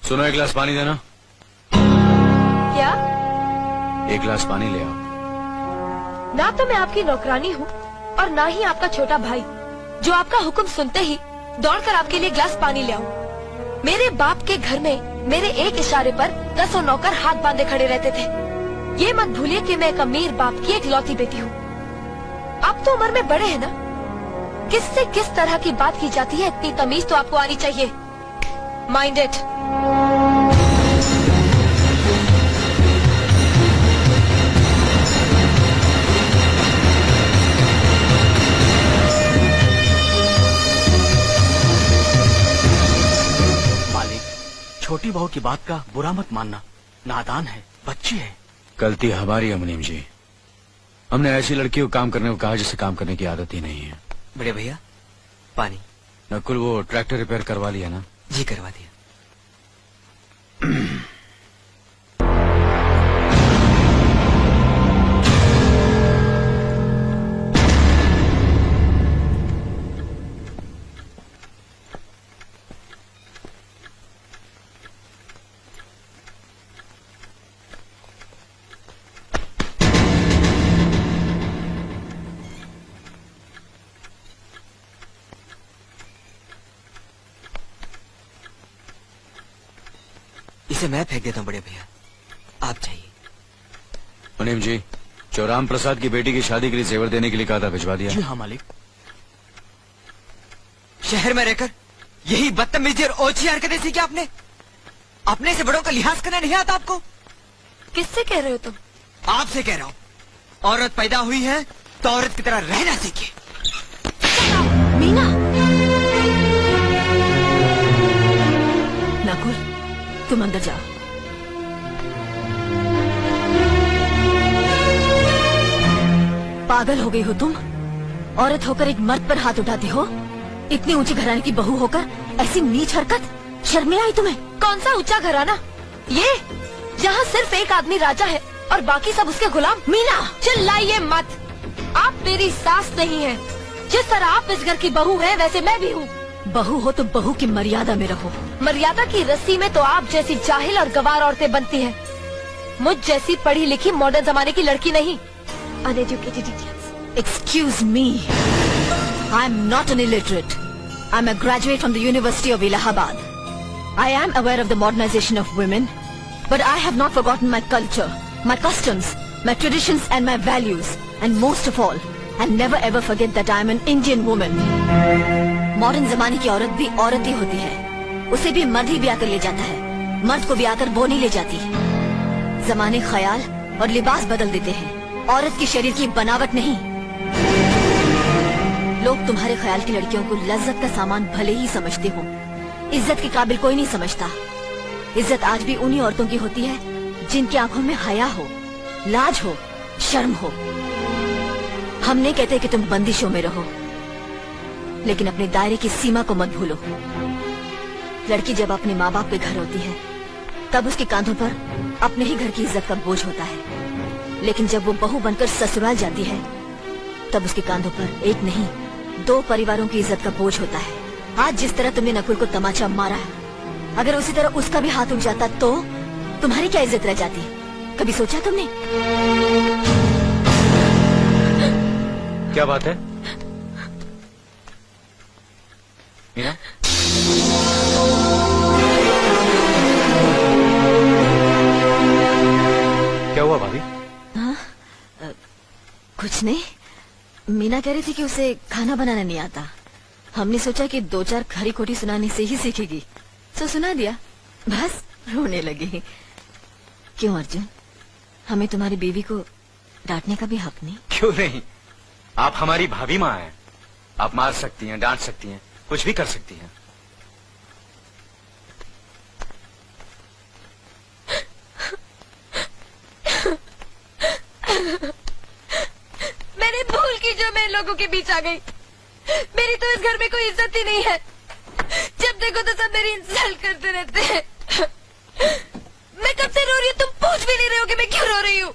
सुनो, एक गिलास पानी देना। क्या? एक गिलास पानी ले आओ। ना तो मैं आपकी नौकरानी हूँ और ना ही आपका छोटा भाई जो आपका हुक्म सुनते ही दौड़कर आपके लिए गिलास पानी ले आऊं। मेरे बाप के घर में मेरे एक इशारे पर 10 नौकर हाथ बांधे खड़े रहते थे। ये मत भूलिए कि मैं एक अमीर बाप की एक लौती बेटी हूँ। आप तो उम्र में बड़े हैं ना, किससे किस तरह की बात की जाती है इतनी तमीज तो आपको आनी चाहिए। Mind it. छोटी बहू की बात का बुरा मत मानना, नादान है, बच्ची है। गलती हमारी है मुनीम जी। हमने ऐसी लड़की को काम करने को कहा जिसे काम करने की आदत ही नहीं है। बड़े भैया पानी। नकुल, वो ट्रैक्टर रिपेयर करवा लिया ना? जी करवा दिया। इसे मैं फेंक देता हूँ बड़े भैया, आप चाहिए। मुनीम जी, जो राम प्रसाद की बेटी की शादी के लिए जेवर देने के लिए कहा था, भिजवा दिया? जी हाँ मालिक। शहर में रहकर यही बदतमीजी और ओछी हरकतें सीखी आपने? अपने से बड़ों का लिहाज करना नहीं आता आपको? किससे कह रहे हो तुम? आपसे कह रहा हूँ। औरत पैदा हुई है तो औरत की तरह रहना सीखिए। मीना, नकुल, तुम अंदर जाओ। पागल हो गई हो तुम? औरत होकर एक मर्द पर हाथ उठाती हो? इतनी ऊंची घराने की बहू होकर ऐसी नीच हरकत, शर्म नहीं आई तुम्हें? कौन सा ऊंचा घराना? ये जहाँ सिर्फ एक आदमी राजा है और बाकी सब उसके गुलाम। मीना, चिल्लाइए मत। आप मेरी सास नहीं है। जिस तरह आप इस घर की बहू हैं, वैसे मैं भी हूँ। बहू हो तो बहू की मर्यादा में रहो। मर्यादा की रस्सी में तो आप जैसी जाहिल और गवार औरतें बनती हैं। मुझ जैसी पढ़ी लिखी मॉडर्न जमाने की लड़की नहीं। Uneducated idiots. Excuse me, I am not an illiterate. I am a graduate from the University of Allahabad. I am aware of the modernization of women, but I have not forgotten my culture, my customs, my traditions and my values. And most of all, I'll never ever forget that I am an Indian woman. Modern जमाने की औरत भी औरत ही होती है। उसे भी मर्द ही ब्याह कर ले जाता है, मर्द को ब्याह कर वो नहीं ले जाती। जमाने ख्याल और लिबास बदल देते हैं, औरत की शरीर की बनावट नहीं। लोग तुम्हारे ख्याल की लड़कियों को लज्जत का सामान भले ही समझते हो, इज्जत के काबिल कोई नहीं समझता। इज्जत आज भी उन्हीं औरतों की होती है जिनकी आंखों में हया हो, लाज हो, शर्म हो। हम नहीं कहते कि तुम बंदिशों में रहो, लेकिन अपने दायरे की सीमा को मत भूलो। लड़की जब अपने माँ बाप के घर होती है, तब उसके कांधों पर अपने ही घर की इज्जत का बोझ होता है। लेकिन जब वो बहू बनकर ससुराल जाती है, तब उसके कांधों पर एक नहीं 2 परिवारों की इज्जत का बोझ होता है। आज जिस तरह तुमने नकुल को तमाचा मारा है, अगर उसी तरह उसका भी हाथ उठ जाता तो तुम्हारी क्या इज्जत रह जाती? कभी सोचा तुमने? क्या बात है मीना? क्या हुआ भाभी? कुछ नहीं। मीना कह रही थी कि उसे खाना बनाना नहीं आता। हमने सोचा कि 2-4 खरी खोटी सुनाने से ही सीखेगी, तो सुना दिया। बस रोने लगी। क्यों अर्जुन, हमें तुम्हारी बीवी को डांटने का भी हक नहीं? क्यों नहीं, आप हमारी भाभी माँ हैं। आप मार सकती हैं, डांट सकती हैं, कुछ भी कर सकती हैं। मैंने भूल की जो मैं लोगों के बीच आ गई। मेरी तो इस घर में कोई इज्जत ही नहीं है। जब देखो तो सब मेरी इंसल्ट करते रहते हैं। मैं कब से रो रही हूँ, तुम पूछ भी नहीं रहे हो कि मैं क्यों रो रही हूँ।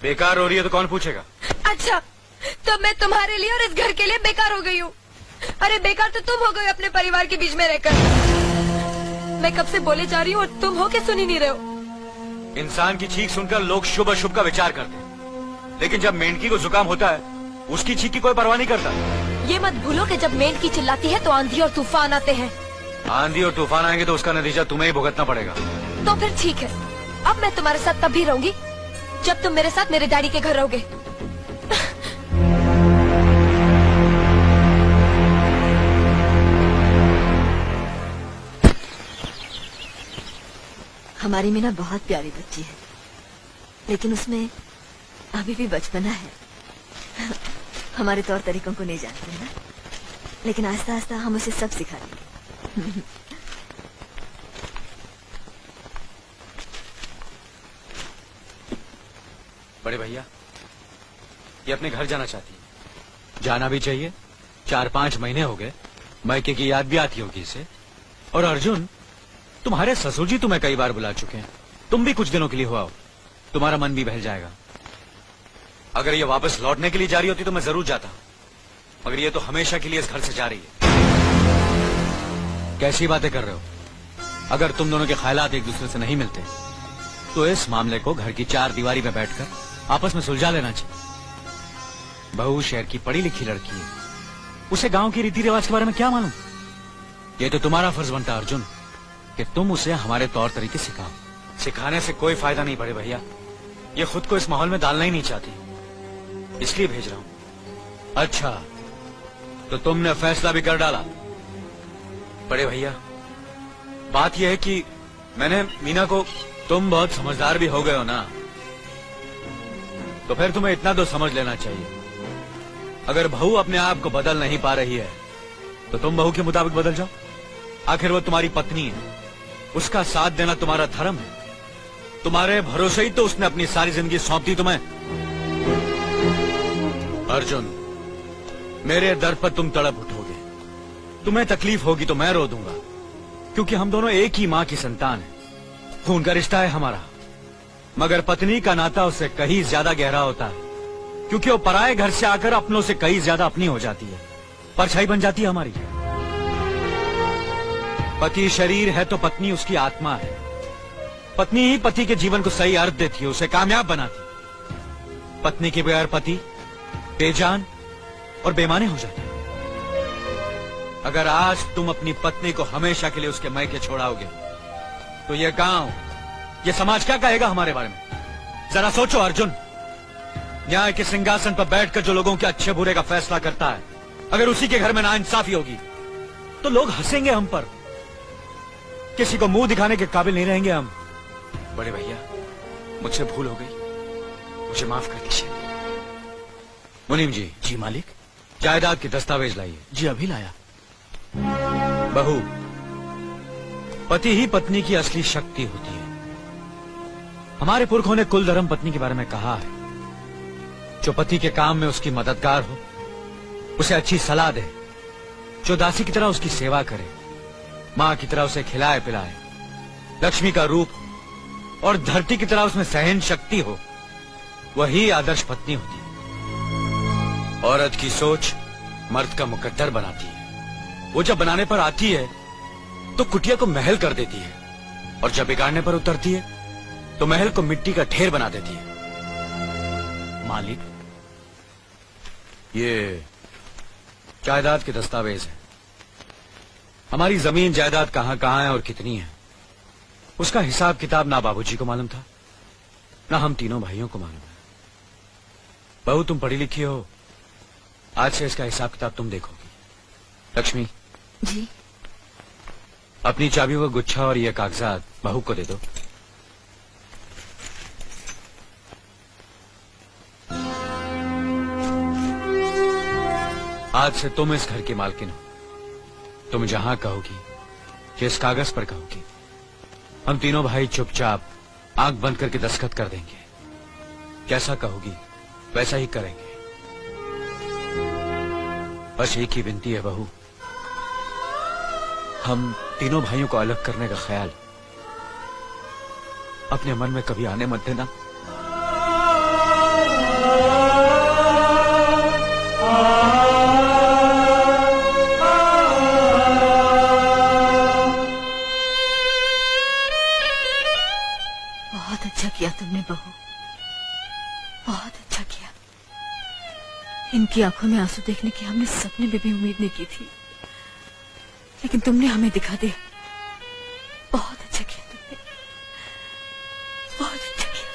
बेकार रो रही है तो कौन पूछेगा? अच्छा, तो मैं तुम्हारे लिए और इस घर के लिए बेकार हो गई हूँ। अरे बेकार तो तुम हो गए अपने परिवार के बीच में रहकर। मैं कब से बोले जा रही हूँ और तुम हो के सुन ही नहीं रहे हो। इंसान की चीख सुनकर लोग शुभ अशुभ का विचार करते हैं, लेकिन जब मेंढकी को जुकाम होता है उसकी चीख की कोई परवाह नहीं करता। ये मत भूलो कि जब मेंढकी चिल्लाती है तो आंधी और तूफान आते हैं। आंधी और तूफान आएंगे तो उसका नतीजा तुम्हें ही भुगतना पड़ेगा। तो फिर ठीक है, अब मैं तुम्हारे साथ तब भी रहूंगी जब तुम मेरे साथ मेरे डैडी के घर रहोगे। हमारी मीना बहुत प्यारी बच्ची है, लेकिन उसमें अभी भी बचपना है। हमारे तौर तरीकों को नहीं जानते है ना, लेकिन आस्ता आस्ता हम उसे सब सिखा देंगे। बड़े भैया, ये अपने घर जाना चाहती है। जाना भी चाहिए। 4-5 महीने हो गए, मायके की याद भी आती होगी इसे। और अर्जुन, तुम्हारे ससुर जी तुम्हें कई बार बुला चुके हैं, तुम भी कुछ दिनों के लिए हो आओ, तुम्हारा मन भी बहल जाएगा। अगर ये वापस लौटने के लिए जा रही होती तो मैं जरूर जाता, मगर ये तो हमेशा के लिए इस घर से जा रही है। कैसी बातें कर रहे हो? अगर तुम दोनों के ख्यालात एक दूसरे से नहीं मिलते तो इस मामले को घर की 4 दीवारी में बैठकर आपस में सुलझा लेना चाहिए। बहू शहर की पढ़ी लिखी लड़की है, उसे गांव की रीति रिवाज के बारे में क्या मालूम? ये तो तुम्हारा फर्ज बनता है अर्जुन कि तुम उसे हमारे तौर तरीके सिखाओ। सिखाने से कोई फायदा नहीं बड़े भैया, ये खुद को इस माहौल में डालना ही नहीं चाहती, इसलिए भेज रहा हूँ। अच्छा, तो तुमने फैसला भी कर डाला? बड़े भैया, बात यह है कि मैंने मीना को। तुम बहुत समझदार भी हो गए हो ना, तो फिर तुम्हें इतना तो समझ लेना चाहिए, अगर बहू अपने आप को बदल नहीं पा रही है तो तुम बहू के मुताबिक बदल जाओ। आखिर वो तुम्हारी पत्नी है, उसका साथ देना तुम्हारा धर्म है। तुम्हारे भरोसे ही तो उसने अपनी सारी जिंदगी सौंप दी तुम्हें। अर्जुन, मेरे दर पर तुम तड़प उठोगे, तुम्हें तकलीफ होगी तो मैं रो दूंगा, क्योंकि हम दोनों एक ही माँ की संतान हैं। खून का रिश्ता है हमारा, मगर पत्नी का नाता उससे कहीं ज्यादा गहरा होता है, क्योंकि वो पराये घर से आकर अपनों से कहीं ज्यादा अपनी हो जाती है, परछाई बन जाती है हमारी। पति शरीर है तो पत्नी उसकी आत्मा है। पत्नी ही पति के जीवन को सही अर्थ देती है, उसे कामयाब बनाती। पत्नी के बगैर पति बेजान और बेमाने हो जाते हैं। अगर आज तुम अपनी पत्नी को हमेशा के लिए उसके मायके छोड़ाओगे तो ये गांव, ये समाज क्या कहेगा हमारे बारे में? जरा सोचो अर्जुन, न्याय के सिंहासन पर बैठकर जो लोगों के अच्छे बुरे का फैसला करता है, अगर उसी के घर में नाइंसाफी होगी तो लोग हंसेंगे हम पर, किसी को मुंह दिखाने के काबिल नहीं रहेंगे हम। बड़े भैया, मुझसे भूल हो गई, मुझे माफ कर दीजिए। मुनीम जी। जी मालिक। जायदाद के दस्तावेज लाइए। जी अभी लाया। बहू, पति ही पत्नी की असली शक्ति होती है। हमारे पुरखों ने कुल धर्म पत्नी के बारे में कहा है, जो पति के काम में उसकी मददगार हो, उसे अच्छी सलाह दे, जो दासी की तरह उसकी सेवा करे, माँ की तरह उसे खिलाए पिलाए, लक्ष्मी का रूप और धरती की तरह उसमें सहन शक्ति हो, वही आदर्श पत्नी होती है। औरत की सोच मर्द का मुकद्दर बनाती है। वो जब बनाने पर आती है तो कुटिया को महल कर देती है, और जब बिगाड़ने पर उतरती है तो महल को मिट्टी का ढेर बना देती है। मालिक, ये जायदाद के दस्तावेज हैं। हमारी जमीन जायदाद कहां कहां है और कितनी है, उसका हिसाब किताब ना बाबूजी को मालूम था, ना हम तीनों भाइयों को मालूम है। बहू, तुम पढ़ी लिखी हो, आज से इसका हिसाब किताब तुम देखोगी। लक्ष्मी जी। अपनी चाबियों का गुच्छा और ये कागजात बहू को दे दो। आज से तुम इस घर की मालकिन हो। तुम जहां कहोगी, जिस कागज पर कहोगी, हम तीनों भाई चुपचाप आंख बंद करके दस्तखत कर देंगे। जैसा कहोगी वैसा ही करेंगे। बस एक ही विनती है बहू, हम तीनों भाइयों को अलग करने का ख्याल अपने मन में कभी आने मत देना। अच्छा किया तुमने बहू, बहुत अच्छा किया। इनकी आंखों में आंसू देखने की हमने सपने में भी उम्मीद नहीं की थी, लेकिन तुमने हमें दिखा दिया। बहुत अच्छा किया तुमने, बहुत अच्छा किया।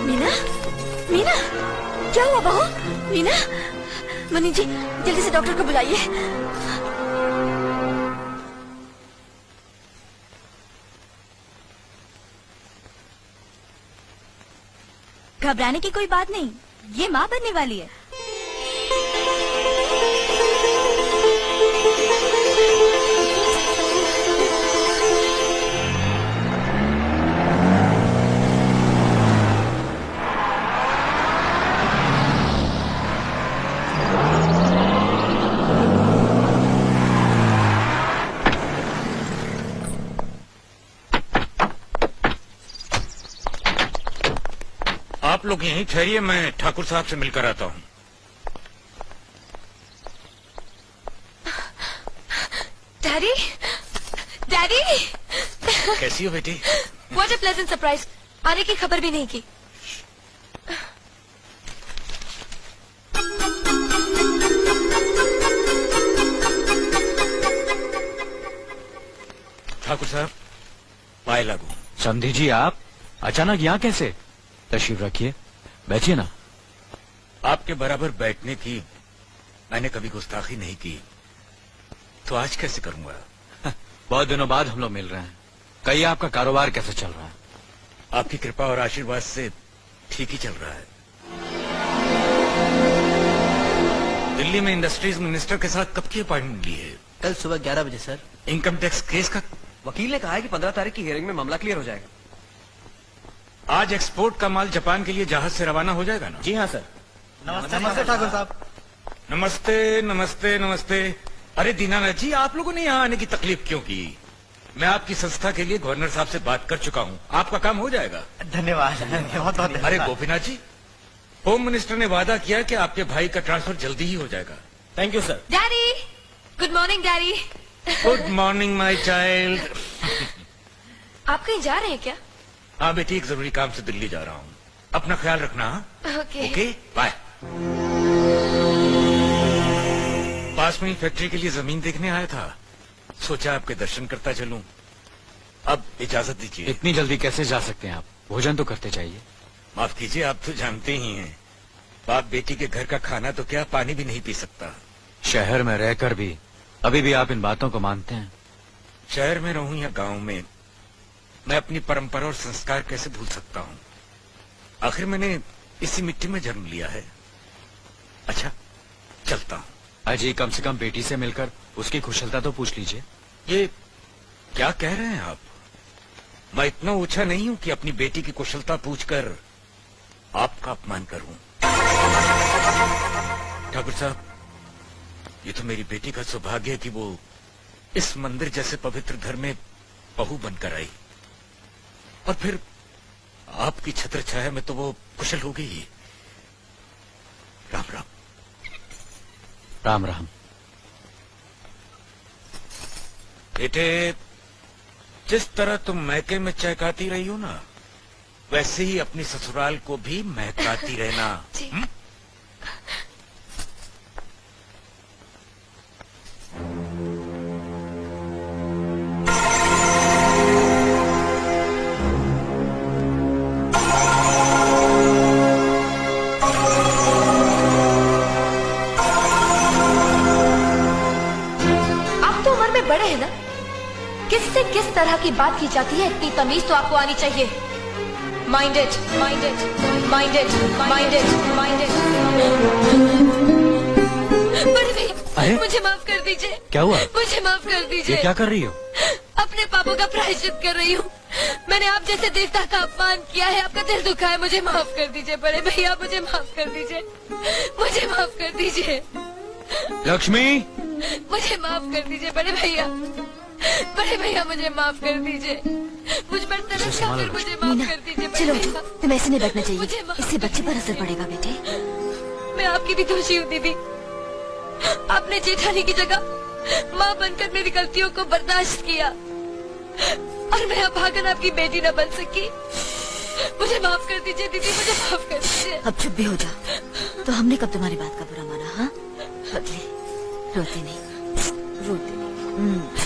मीना, मीना, क्या हुआ बहू? मीना, मनी जी जल्दी से डॉक्टर को बुलाइए। घबराने की कोई बात नहीं, ये माँ बनने वाली है। आप लोग यहीं ठहरिए, मैं ठाकुर साहब से मिलकर आता हूँ। डैडी, डैडी, कैसी हो बेटी? What a pleasant surprise. आने की खबर भी नहीं की। ठाकुर साहब, पाए लागू। समधी जी आप अचानक यहाँ कैसे? तशरीफ रखिए, बैठिए ना। आपके बराबर बैठने की मैंने कभी गुस्ताखी नहीं की, तो आज कैसे करूंगा? बहुत दिनों बाद हम लोग मिल रहे हैं। कहिए आपका कारोबार कैसे चल रहा है? आपकी कृपा और आशीर्वाद से ठीक ही चल रहा है। दिल्ली में इंडस्ट्रीज मिनिस्टर के साथ कब की अपॉइंटमेंट ली है? कल सुबह 11 बजे सर। इनकम टैक्स केस का वकील ने कहा है कि 15 तारीख की हियरिंग में मामला क्लियर हो जाएगा। आज एक्सपोर्ट का माल जापान के लिए जहाज से रवाना हो जाएगा ना? जी हाँ सर। नमस्ते ठाकुर साहब। नमस्ते नमस्ते नमस्ते। अरे दीनानाथ जी, आप लोगों ने यहाँ आने की तकलीफ क्यों की? मैं आपकी संस्था के लिए गवर्नर साहब से बात कर चुका हूँ, आपका काम हो जाएगा। धन्यवाद, बहुत बहुत अरे गोपीनाथ जी, होम मिनिस्टर ने वादा किया कि आपके भाई का ट्रांसफर जल्दी ही हो जाएगा। Thank you sir. Daddy, good morning daddy. Good morning my child. आप कहीं जा रहे हैं क्या? हाँ बेटी, एक जरूरी काम से दिल्ली जा रहा हूँ। अपना ख्याल रखना। हाँ? ओके। Okay, bye. पास में ही फैक्ट्री के लिए जमीन देखने आया था, सोचा आपके दर्शन करता चलूं। अब इजाजत दीजिए। इतनी जल्दी कैसे जा सकते हैं आप? भोजन तो करते चाहिए। माफ कीजिए, आप तो जानते ही हैं, बाप बेटी के घर का खाना तो क्या, पानी भी नहीं पी सकता। शहर में रहकर भी अभी भी आप इन बातों को मानते हैं? शहर में रहूं या गांव में, मैं अपनी परंपरा और संस्कार कैसे भूल सकता हूँ? आखिर मैंने इसी मिट्टी में जन्म लिया है। अच्छा, चलता हूँ। अजी, कम से कम बेटी से मिलकर उसकी कुशलता तो पूछ लीजिए। ये क्या कह रहे हैं आप? मैं इतना ऊंचा नहीं हूं कि अपनी बेटी की कुशलता पूछकर आपका अपमान करूं। ठाकुर साहब, ये तो मेरी बेटी का सौभाग्य है कि वो इस मंदिर जैसे पवित्र घर में बहू बनकर आई, और फिर आपकी छत्र छाया में तो वो कुशल हो गई ही। राम राम। राम राम। बेटे, जिस तरह तुम मैके में चहकाती रही हो ना, वैसे ही अपनी ससुराल को भी महकाती रहना। जी। बड़े हैं ना, किससे किस तरह की बात की जाती है, इतनी तमीज तो आपको आनी चाहिए। Minded, minded, minded, minded, minded. बड़े भाई, मुझे माफ कर दीजिए। क्या हुआ? मुझे माफ कर दीजिए। ये क्या कर रही हो? अपने पापों का प्रायश्चित कर रही हूँ। मैंने आप जैसे देवता का अपमान किया है, आपका दिल दुखा है, मुझे माफ कर दीजिए बड़े भैया, मुझे माफ कर दीजिए, मुझे माफ कर दीजिए। लक्ष्मी, मुझे माफ कर दीजिए बड़े भैया, बड़े भैया मुझे माफ कर दीजिए, मुझ पर तरस खाकर मुझे माफ मीना कर दीजिए। बड़े चलो भैया, उठो, तुम्हें ऐसे नहीं बैठना मुझे चाहिए, माफ इससे बच्चे पर असर पड़ेगा बेटे। मैं आपकी भी दोषी हूँ दीदी। आपने जेठानी की जगह माँ बनकर मेरी गलतियों को बर्दाश्त किया और मैं अभागन आपकी बेटी न बन सकी। मुझे माफ कर दीजिए दीदी, मुझे माफ कर दीजिए। अब चुप भी हो जाओ। तो हमने कब तुम्हारी बात का बुरा माना? हाँ, बदले रोते नहीं, रोते नहीं।